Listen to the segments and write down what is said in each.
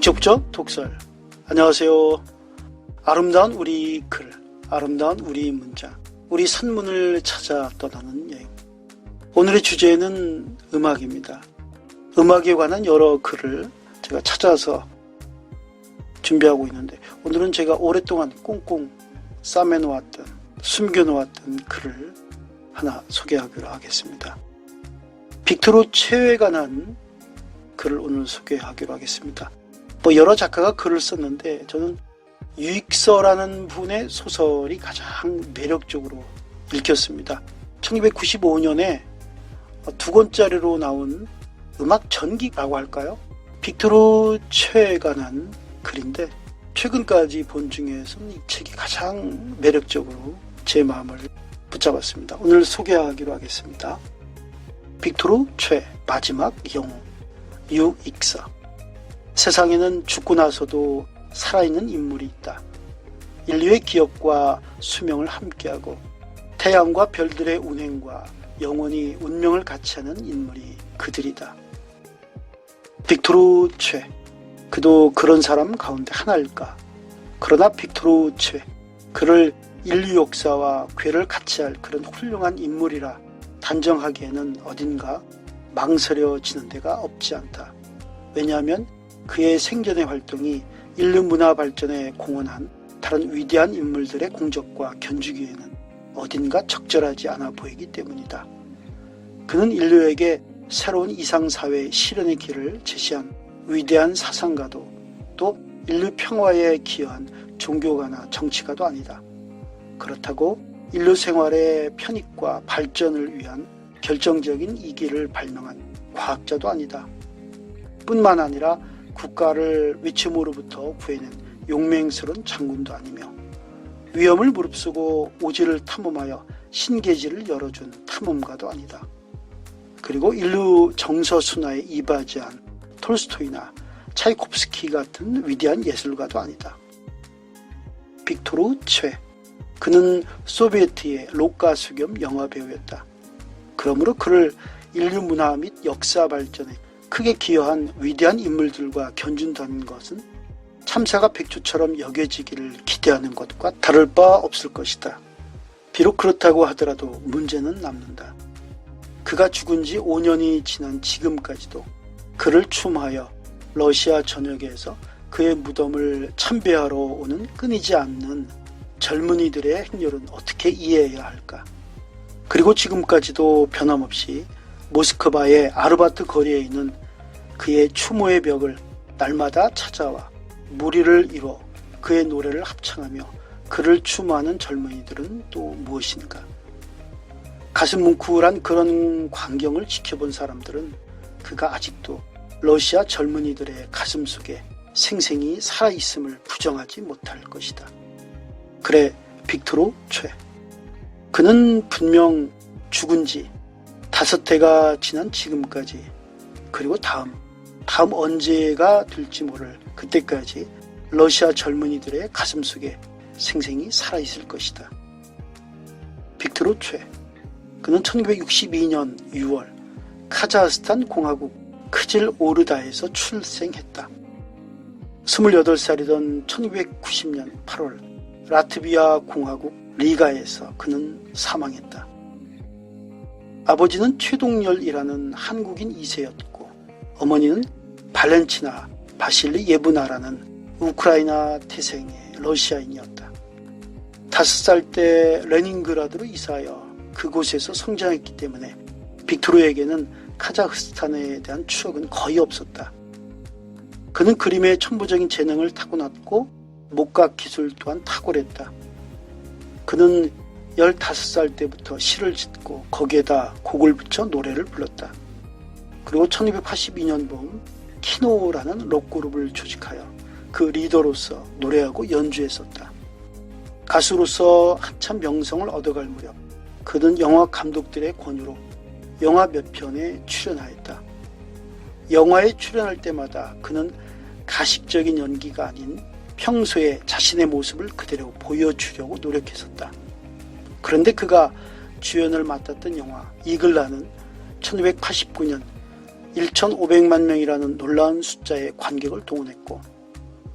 북적북적 독설. 안녕하세요. 아름다운 우리 글, 아름다운 우리 문장, 우리 산문을 찾아 떠나는 여행. 오늘의 주제는 음악입니다. 음악에 관한 여러 글을 제가 찾아서 준비하고 있는데, 오늘은 제가 오랫동안 꽁꽁 싸매놓았던, 숨겨놓았던 글을 하나 소개하기로 하겠습니다. 빅토르 최에 관한 글을 오늘 소개하기로 하겠습니다. 여러 작가가 글을 썼는데 저는 유익서라는 분의 소설이 가장 매력적으로 읽혔습니다. 1995년에 2권짜리로 나온 음악 전기라고 할까요? 빅토르 최에 관한 글인데, 최근까지 본 중에서는 이 책이 가장 매력적으로 제 마음을 붙잡았습니다. 오늘 소개하기로 하겠습니다. 빅토르 최 마지막 영웅, 유익서. 세상에는 죽고 나서도 살아있는 인물이 있다. 인류의 기억과 수명을 함께하고 태양과 별들의 운행과 영원히 운명을 같이 하는 인물이 그들이다. 빅토르 최, 그도 그런 사람 가운데 하나일까? 그러나 빅토르 최, 그를 인류 역사와 궤를 같이 할 그런 훌륭한 인물이라 단정하기에는 어딘가 망설여지는 데가 없지 않다. 왜냐하면 그의 생전의 활동이 인류 문화 발전에 공헌한 다른 위대한 인물들의 공적과 견주기에는 어딘가 적절하지 않아 보이기 때문이다. 그는 인류에게 새로운 이상사회 실현의 길을 제시한 위대한 사상가도, 또 인류 평화에 기여한 종교가나 정치가도 아니다. 그렇다고 인류 생활의 편익과 발전을 위한 결정적인 이기를 발명한 과학자도 아니다. 뿐만 아니라 국가를 위침으로부터 구해낸 용맹스러운 장군도 아니며, 위험을 무릅쓰고 오지를 탐험하여 신계지를 열어준 탐험가도 아니다. 그리고 인류 정서순화에 이바지한 톨스토이나 차이콥스키 같은 위대한 예술가도 아니다. 빅토르 최, 그는 소비에트의 록가수 겸 영화배우였다. 그러므로 그를 인류 문화 및 역사 발전에 크게 기여한 위대한 인물들과 견준다는 것은 참사가 백조처럼 여겨지기를 기대하는 것과 다를 바 없을 것이다. 비록 그렇다고 하더라도 문제는 남는다. 그가 죽은 지 5년이 지난 지금까지도 그를 추모하여 러시아 전역에서 그의 무덤을 참배하러 오는 끊이지 않는 젊은이들의 행렬은 어떻게 이해해야 할까? 그리고 지금까지도 변함없이 모스크바의 아르바트 거리에 있는 그의 추모의 벽을 날마다 찾아와 무리를 이뤄 그의 노래를 합창하며 그를 추모하는 젊은이들은 또 무엇인가? 가슴 뭉클한 그런 광경을 지켜본 사람들은 그가 아직도 러시아 젊은이들의 가슴 속에 생생히 살아있음을 부정하지 못할 것이다. 그래, 빅토르 최. 그는 분명 죽은 지 5해가 지난 지금까지, 그리고 다음 언제가 될지 모를 그때까지 러시아 젊은이들의 가슴 속에 생생히 살아있을 것이다. 빅토르 최. 그는 1962년 6월 카자흐스탄 공화국 크질오르다에서 출생했다. 28살이던 1990년 8월 라트비아 공화국 리가에서 그는 사망했다. 아버지는 최동열이라는 한국인 2세였고, 어머니는 발렌치나 바실리 예브나라는 우크라이나 태생의 러시아인이었다. 5살 때 레닌그라드로 이사하여 그곳에서 성장했기 때문에 빅토르에게는 카자흐스탄에 대한 추억은 거의 없었다. 그는 그림의 천부적인 재능을 타고났고 목각 기술 또한 탁월했다. 그는 15살 때부터 시를 짓고 거기에다 곡을 붙여 노래를 불렀다. 그리고 1982년 봄 키노라는 록그룹을 조직하여 그 리더로서 노래하고 연주했었다. 가수로서 한참 명성을 얻어갈 무렵 그는 영화 감독들의 권유로 영화 몇 편에 출연하였다. 영화에 출연할 때마다 그는 가식적인 연기가 아닌 평소에 자신의 모습을 그대로 보여주려고 노력했었다. 그런데 그가 주연을 맡았던 영화 이글라는 1989년 1,500만 명이라는 놀라운 숫자의 관객을 동원했고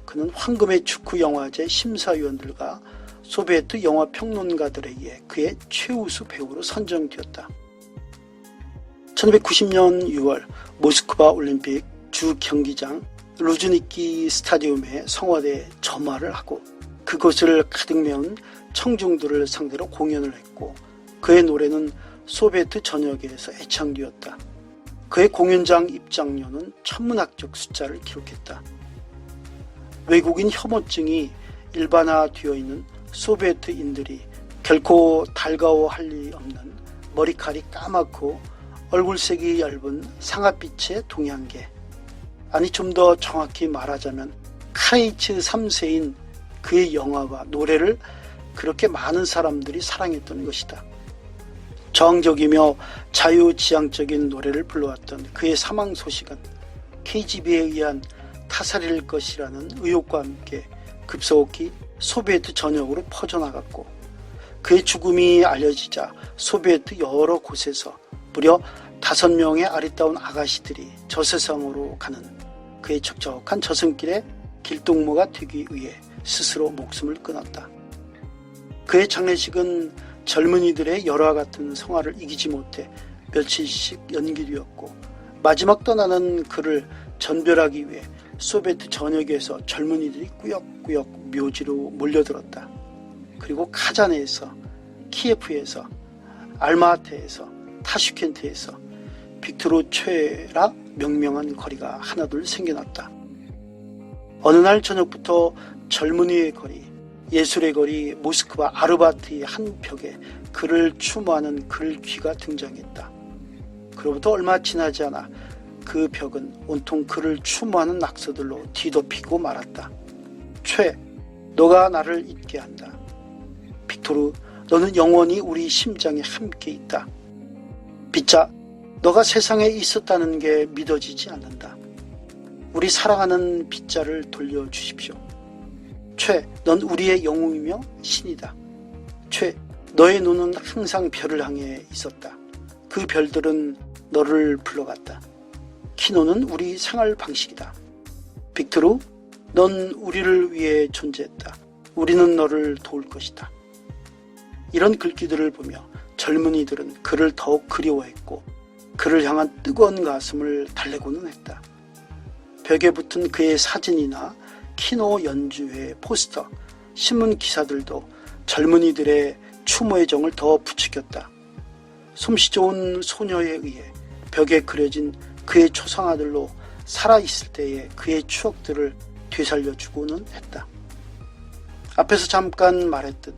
그는 황금의 축구 영화제 심사위원들과 소비에트 영화 평론가들에 의해 그의 최우수 배우로 선정되었다. 1990년 6월 모스크바 올림픽 주 경기장 루즈니키 스타디움에 성화대 점화를 하고 그곳을 가득 메운 청중들을 상대로 공연을 했고 그의 노래는 소비에트 전역에서 애창되었다. 그의 공연장 입장료는 천문학적 숫자를 기록했다. 외국인 혐오증이 일반화되어 있는 소비에트인들이 결코 달가워할 리 없는 머리칼이 까맣고 얼굴색이 얇은 상아빛의 동양계, 아니 좀 더 정확히 말하자면 카레이츠 3세인 그의 영화와 노래를 그렇게 많은 사람들이 사랑했던 것이다. 저항적이며 자유지향적인 노래를 불러왔던 그의 사망 소식은 KGB에 의한 타살일 것이라는 의혹과 함께 급속히 소비에트 전역으로 퍼져나갔고 그의 죽음이 알려지자 소비에트 여러 곳에서 무려 5명의 아리따운 아가씨들이 저세상으로 가는 그의 척척한 저승길의 길동무가 되기 위해 스스로 목숨을 끊었다. 그의 장례식은 젊은이들의 열화 같은 성화를 이기지 못해 며칠씩 연기되었고 마지막 떠나는 그를 전별하기 위해 소비에트 전역에서 젊은이들이 꾸역꾸역 묘지로 몰려들었다. 그리고 카자네에서, 키예프에서, 알마아테에서, 타슈켄트에서 빅토르 최라 명명한 거리가 하나둘 생겨났다. 어느 날 저녁부터 젊은이의 거리, 예술의 거리 모스크바 아르바트의 한 벽에 그를 추모하는 글귀가 등장했다. 그로부터 얼마 지나지 않아 그 벽은 온통 그를 추모하는 낙서들로 뒤덮이고 말았다. 최, 너가 나를 잊게 한다. 빅토르, 너는 영원히 우리 심장에 함께 있다. 빗자, 너가 세상에 있었다는 게 믿어지지 않는다. 우리 사랑하는 빗자를 돌려주십시오. 최, 넌 우리의 영웅이며 신이다. 최, 너의 눈은 항상 별을 향해 있었다. 그 별들은 너를 불러갔다. 키노는 우리 생활 방식이다. 빅토르, 넌 우리를 위해 존재했다. 우리는 너를 도울 것이다. 이런 글귀들을 보며 젊은이들은 그를 더욱 그리워했고 그를 향한 뜨거운 가슴을 달래고는 했다. 벽에 붙은 그의 사진이나 키노 연주회 포스터, 신문 기사들도 젊은이들의 추모의 정을 더 부추겼다. 솜씨 좋은 소녀에 의해 벽에 그려진 그의 초상화들로 살아있을 때의 그의 추억들을 되살려주고는 했다. 앞에서 잠깐 말했듯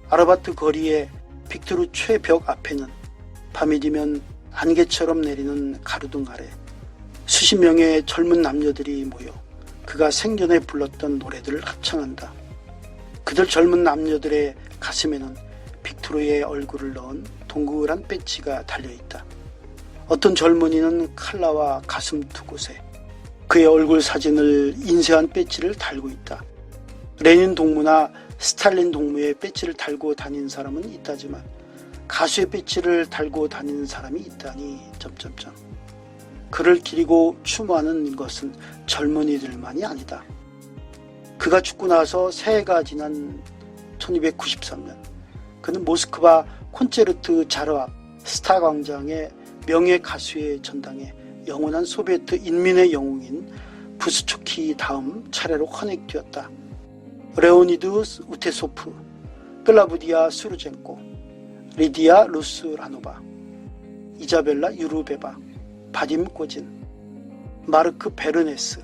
아르바트 거리의 빅토르 최벽 앞에는 밤이 되면 안개처럼 내리는 가로등 아래 수십 명의 젊은 남녀들이 모여 그가 생전에 불렀던 노래들을 합창한다. 그들 젊은 남녀들의 가슴에는 빅토르의 얼굴을 넣은 동그란 배지가 달려있다. 어떤 젊은이는 칼라와 가슴 두 곳에 그의 얼굴 사진을 인쇄한 배지를 달고 있다. 레닌 동무나 스탈린 동무의 배지를 달고 다니는 사람은 있다지만 가수의 배지를 달고 다니는 사람이 있다니... 그를 기리고 추모하는 것은 젊은이들만이 아니다. 그가 죽고 나서 새해가 지난 1293년 그는 모스크바 콘체르트 자르 앞 스타 광장의 명예 가수의 전당에 영원한 소비에트 인민의 영웅인 부스초키 다음 차례로 헌액되었다. 레오니드 우테소프, 클라부디아 수르젠코, 리디아 루스라노바, 이자벨라 유르베바, 바딤 꼬진, 마르크 베르네스,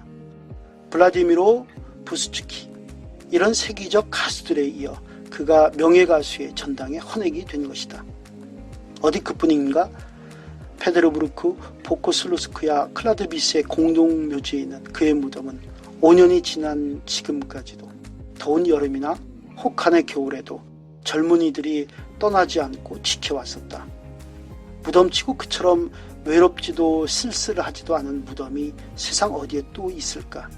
블라디미로 부스츠키, 이런 세계적 가수들에 이어 그가 명예가수의 전당에 헌액이 된 것이다. 어디 그뿐인가? 페데르부르크 보코슬루스크야 클라드비스의 공동묘지에 있는 그의 무덤은 5년이 지난 지금까지도 더운 여름이나 혹한의 겨울에도 젊은이들이 떠나지 않고 지켜왔었다. 무덤치고 그처럼 외롭지도 쓸쓸하지도 않은 무덤이 세상 어디에 또 있을까?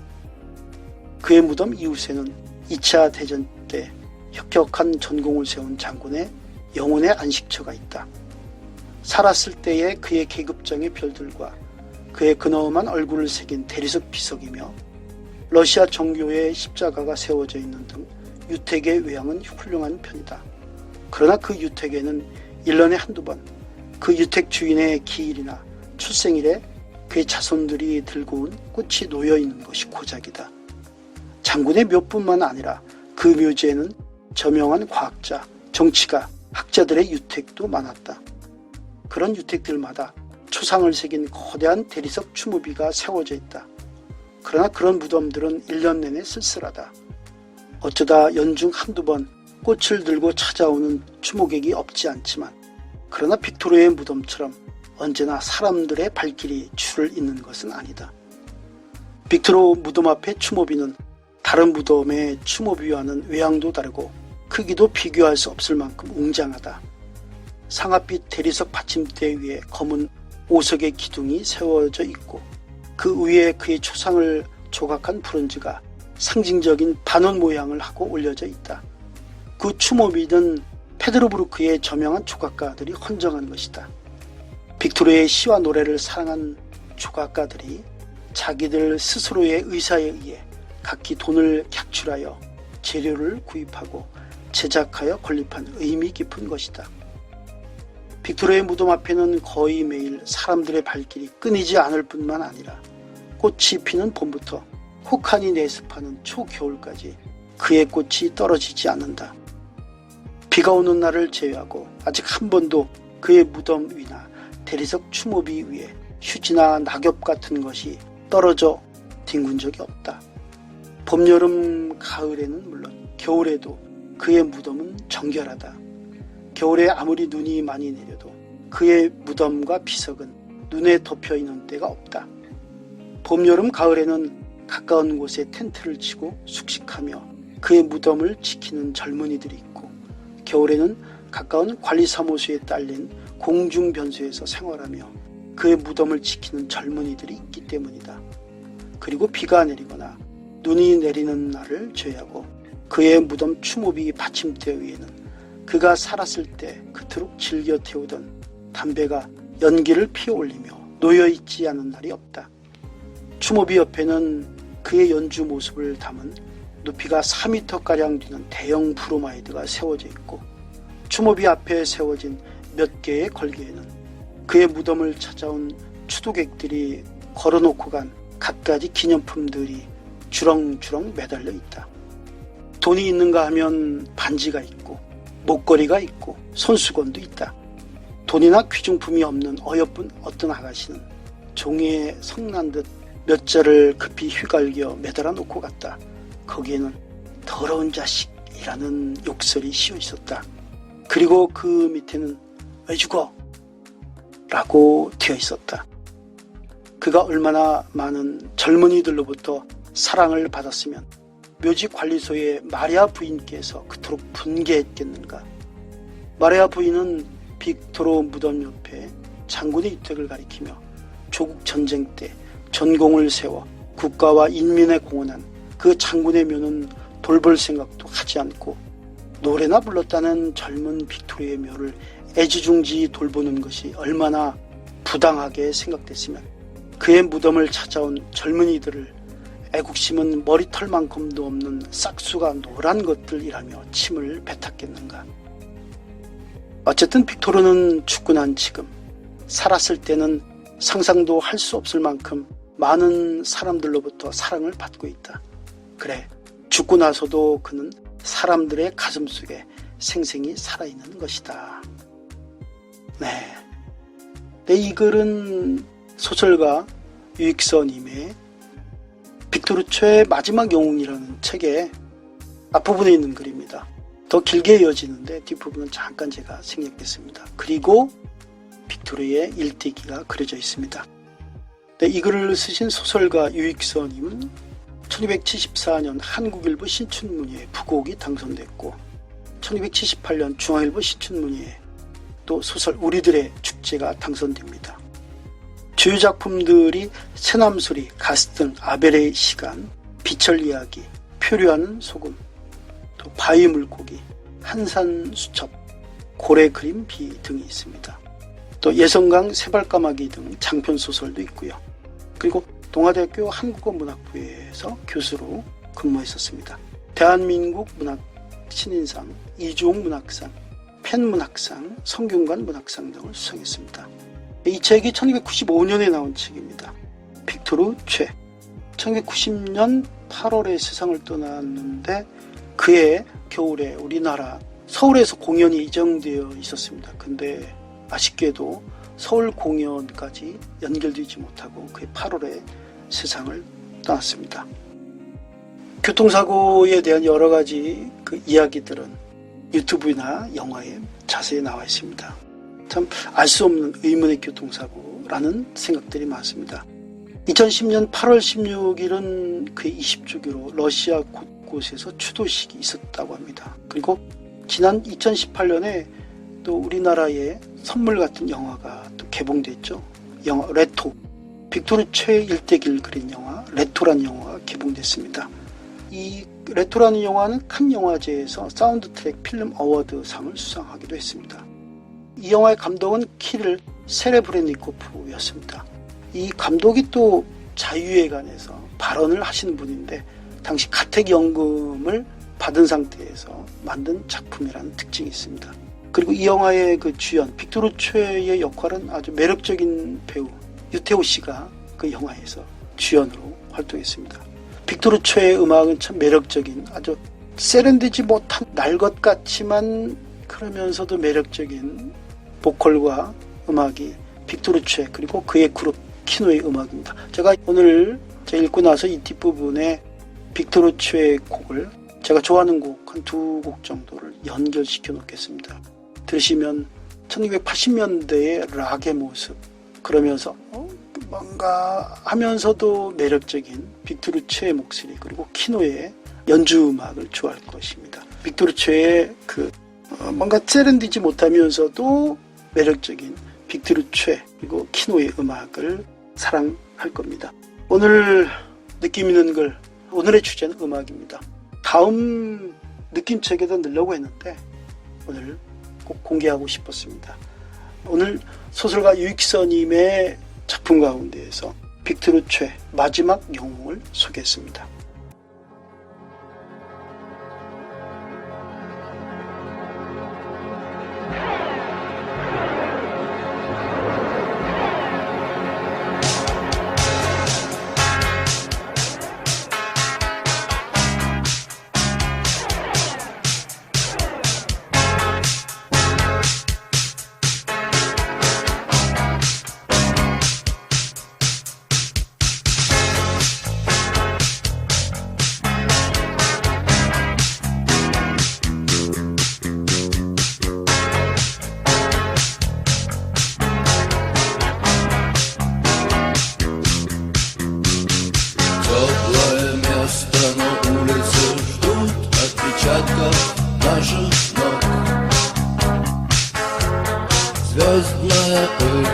그의 무덤 이웃에는 2차 대전 때 혁혁한 전공을 세운 장군의 영혼의 안식처가 있다. 살았을 때의 그의 계급장의 별들과 그의 근엄한 얼굴을 새긴 대리석 비석이며 러시아 정교의 십자가가 세워져 있는 등 유택의 외양은 훌륭한 편이다. 그러나 그 유택에는 1년에 한두 번 그 유택 주인의 기일이나 출생일에 그의 자손들이 들고 온 꽃이 놓여 있는 것이 고작이다. 장군의 묘뿐만 아니라 그 묘지에는 저명한 과학자, 정치가, 학자들의 유택도 많았다. 그런 유택들마다 초상을 새긴 거대한 대리석 추모비가 세워져 있다. 그러나 그런 무덤들은 1년 내내 쓸쓸하다. 어쩌다 연중 한두 번 꽃을 들고 찾아오는 추모객이 없지 않지만, 그러나 빅토르의 무덤처럼 언제나 사람들의 발길이 줄을 잇는 것은 아니다. 빅토르 무덤 앞의 추모비는 다른 무덤의 추모비와는 외양도 다르고 크기도 비교할 수 없을 만큼 웅장하다. 상아빛 대리석 받침대 위에 검은 오석의 기둥이 세워져 있고 그 위에 그의 초상을 조각한 브론즈가 상징적인 반원 모양을 하고 올려져 있다. 그 추모비는 페드로브루크의 저명한 조각가들이 헌정한 것이다. 빅토르의 시와 노래를 사랑한 조각가들이 자기들 스스로의 의사에 의해 각기 돈을 객출하여 재료를 구입하고 제작하여 건립한 의미 깊은 것이다. 빅토르의 무덤 앞에는 거의 매일 사람들의 발길이 끊이지 않을 뿐만 아니라 꽃이 피는 봄부터 혹한이 내습하는 초겨울까지 그의 꽃이 떨어지지 않는다. 비가 오는 날을 제외하고 아직 한 번도 그의 무덤 위나 대리석 추모비 위에 휴지나 낙엽 같은 것이 떨어져 뒹군 적이 없다. 봄, 여름, 가을에는 물론 겨울에도 그의 무덤은 정결하다. 겨울에 아무리 눈이 많이 내려도 그의 무덤과 비석은 눈에 덮여 있는 때가 없다. 봄, 여름, 가을에는 가까운 곳에 텐트를 치고 숙식하며 그의 무덤을 지키는 젊은이들이 있고, 겨울에는 가까운 관리사무소에 딸린 공중변소에서 생활하며 그의 무덤을 지키는 젊은이들이 있기 때문이다. 그리고 비가 내리거나 눈이 내리는 날을 제외하고 그의 무덤 추모비 받침대 위에는 그가 살았을 때 그토록 즐겨 태우던 담배가 연기를 피어올리며 놓여있지 않은 날이 없다. 추모비 옆에는 그의 연주 모습을 담은 높이가 4m가량 되는 대형 브로마이드가 세워져 있고, 추모비 앞에 세워진 몇 개의 걸개에는 그의 무덤을 찾아온 추도객들이 걸어놓고 간 갖가지 기념품들이 주렁주렁 매달려 있다. 돈이 있는가 하면 반지가 있고 목걸이가 있고 손수건도 있다. 돈이나 귀중품이 없는 어여쁜 어떤 아가씨는 종이에 성난 듯 몇 자를 급히 휘갈겨 매달아 놓고 갔다. 거기에는 더러운 자식이라는 욕설이 씌어 있었다. 그리고 그 밑에는 왜 죽어? 라고 되어 있었다. 그가 얼마나 많은 젊은이들로부터 사랑을 받았으면 묘지 관리소의 마리아 부인께서 그토록 분개했겠는가. 마리아 부인은 빅토르 무덤 옆에 장군의 유택을 가리키며 조국 전쟁 때 전공을 세워 국가와 인민에 공헌한 그 장군의 묘는 돌볼 생각도 하지 않고 노래나 불렀다는 젊은 빅토르의 묘를 애지중지 돌보는 것이 얼마나 부당하게 생각됐으면 그의 무덤을 찾아온 젊은이들을 애국심은 머리털만큼도 없는 싹수가 노란 것들이라며 침을 뱉었겠는가. 어쨌든 빅토르는 죽고 난 지금 살았을 때는 상상도 할 수 없을 만큼 많은 사람들로부터 사랑을 받고 있다. 그래, 죽고 나서도 그는 사람들의 가슴속에 생생히 살아있는 것이다. 네, 이 글은 소설가 유익서님의 빅토르 최 마지막 영웅이라는 책의 앞부분에 있는 글입니다. 더 길게 이어지는데 뒷부분은 잠깐 제가 생략했습니다. 그리고 빅토르의 일대기가 그려져 있습니다. 이 글을 쓰신 소설가 유익서님은 1274년 한국일보 신춘문예에 부곡이 당선됐고 1278년 중앙일보 신춘문예에 또 소설 우리들의 축제가 당선됩니다. 주요 작품들이 새남소리, 가스등, 아벨의 시간, 비철 이야기, 표류하는 소금, 또 바위 물고기, 한산 수첩, 고래 그림 비 등이 있습니다. 또 예성강 새발까마귀 등 장편 소설도 있고요. 그리고 동아대학교 한국어문학부에서 교수로 근무했었습니다. 대한민국 문학 신인상, 이주옥 문학상, 펜문학상, 성균관 문학상 등을 수상했습니다. 이 책이 1995년에 나온 책입니다. 빅토르 최. 1990년 8월에 세상을 떠났는데 그해 겨울에 우리나라 서울에서 공연이 예정되어 있었습니다. 근데 아쉽게도 서울 공연까지 연결되지 못하고 그해 8월에 세상을 떠났습니다. 교통사고에 대한 여러 가지 그 이야기들은 유튜브나 영화에 자세히 나와 있습니다. 참 알 수 없는 의문의 교통사고라는 생각들이 많습니다. 2010년 8월 16일은 그의 20주기로 러시아 곳곳에서 추도식이 있었다고 합니다. 그리고 지난 2018년에 또 우리나라의 선물 같은 영화가 또 개봉됐죠. 영화 레토. 빅토르 최 일대기를 그린 영화 레토라는 영화가 개봉됐습니다. 이 레토라는 영화는 칸 영화제에서 사운드 트랙 필름 어워드 상을 수상하기도 했습니다. 이 영화의 감독은 키릴 세레브레니코프였습니다. 이 감독이 또 자유에 관해서 발언을 하시는 분인데 당시 가택연금을 받은 상태에서 만든 작품이라는 특징이 있습니다. 그리고 이 영화의 그 주연 빅토르 최의 역할은 아주 매력적인 배우 유태호 씨가 그 영화에서 주연으로 활동했습니다. 빅토르 최의 음악은 참 매력적인 아주 세련되지 못한 날 것 같지만 그러면서도 매력적인 보컬과 음악이 빅토르 최 그리고 그의 그룹 키노의 음악입니다. 제가 오늘 읽고 나서 이 뒷부분에 빅토르 최의 곡을 제가 좋아하는 곡 한 2곡 정도를 연결시켜 놓겠습니다. 들으시면 1980년대의 락의 모습 그러면서 뭔가 하면서도 매력적인 빅토르 최의 목소리 그리고 키노의 연주 음악을 좋아할 것입니다. 빅토르 최의 그 뭔가 세련되지 못하면서도 매력적인 빅토르 최 그리고 키노의 음악을 사랑할 겁니다. 오늘 느낌 있는 글 오늘의 주제는 음악입니다. 다음 느낌책에도 넣으려고 했는데 오늘 꼭 공개하고 싶었습니다. 오늘 소설가 유익서님의 작품 가운데에서 빅토르 최 마지막 영웅을 소개했습니다. Наших ног звездная пыль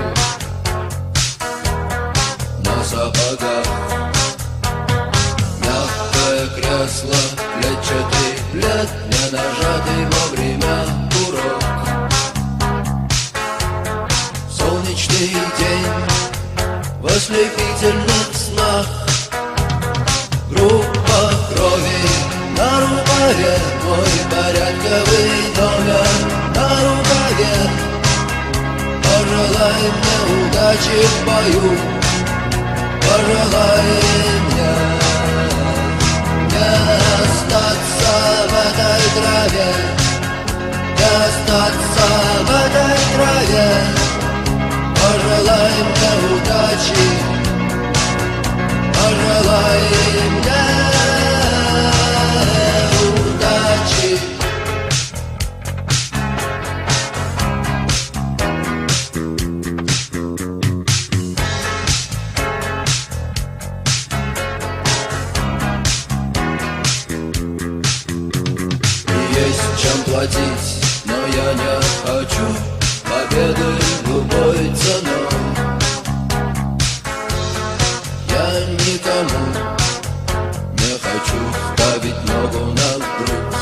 на сапогах, мягкое кресло, клетчатый плед, не нажатый вовремя курок. Солнечный день в ослепительных снах, группа крови на рукаве, мой порядковый номер на рукаве. Пожелай мне удачи в бою, пожелай мне не остаться в этой траве, не остаться в этой траве. Пожелай мне удачи, пожелай мне удачи. Есть чем платить, но я не хочу победы любой ценой. Я никому не хочу ставить ногу на грудь.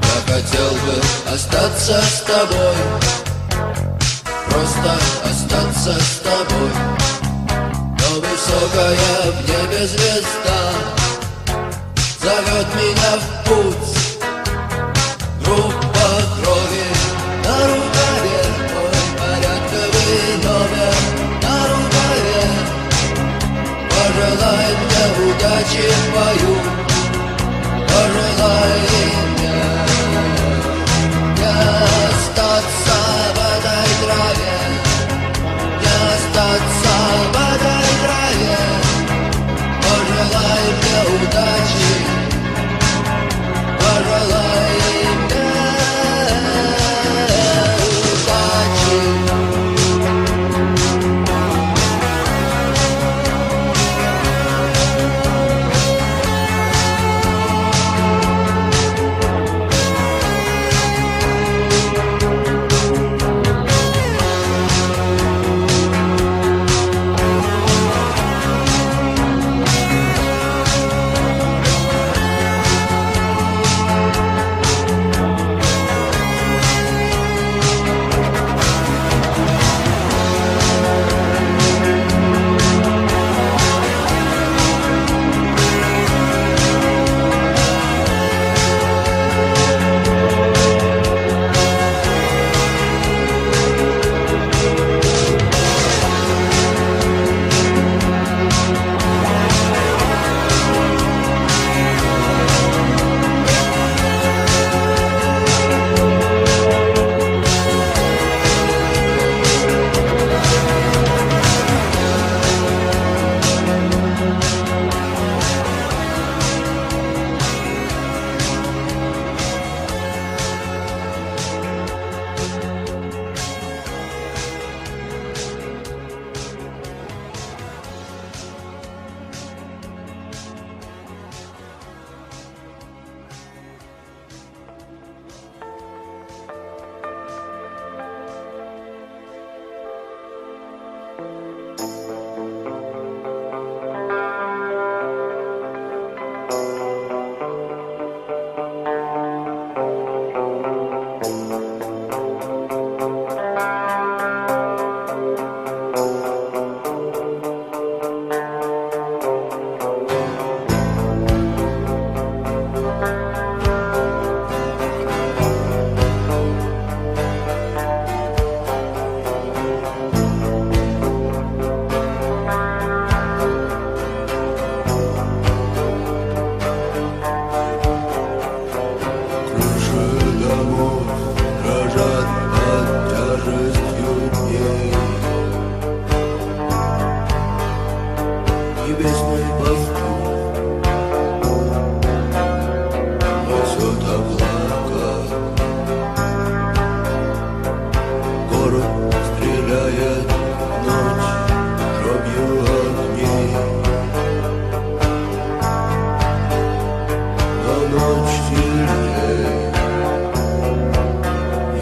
Я хотел бы остаться с тобой, просто остаться с тобой. Но вы все высокая в небе звезда зовет меня в путь. Группа крови на рукаве, мой порядковый номер на рукаве. Пожелай мне удачи в бою, пожелай мне не остаться в этой траве, не остаться в этой траве. Пожелай мне удачи, пожелай мне удачи. Небесный пастух несет облака, город стреляет в ночь дробью огней, но ночь сильней,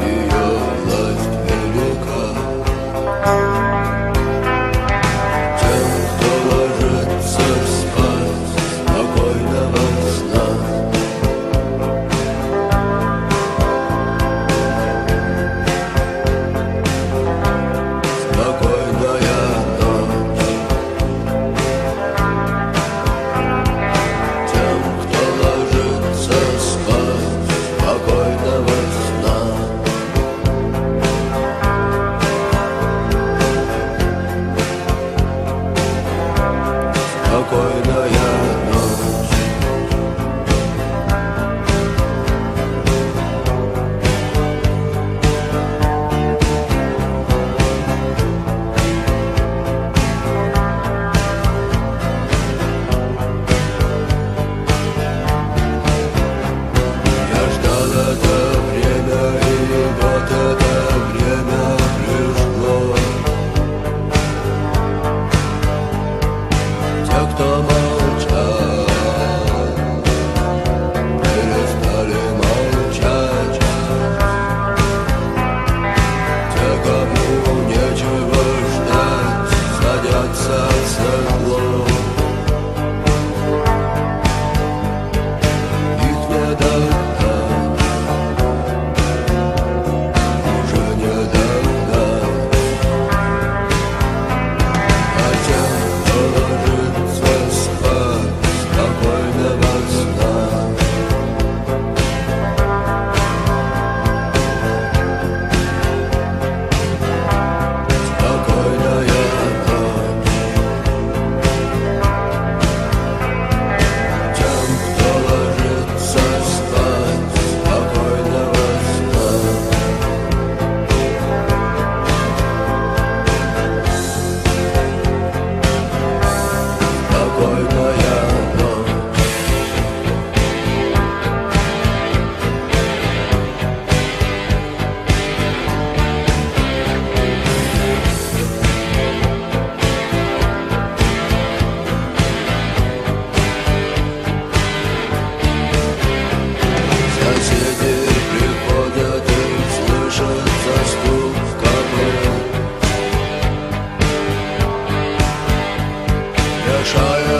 ее власть велика. Кто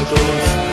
Кто-то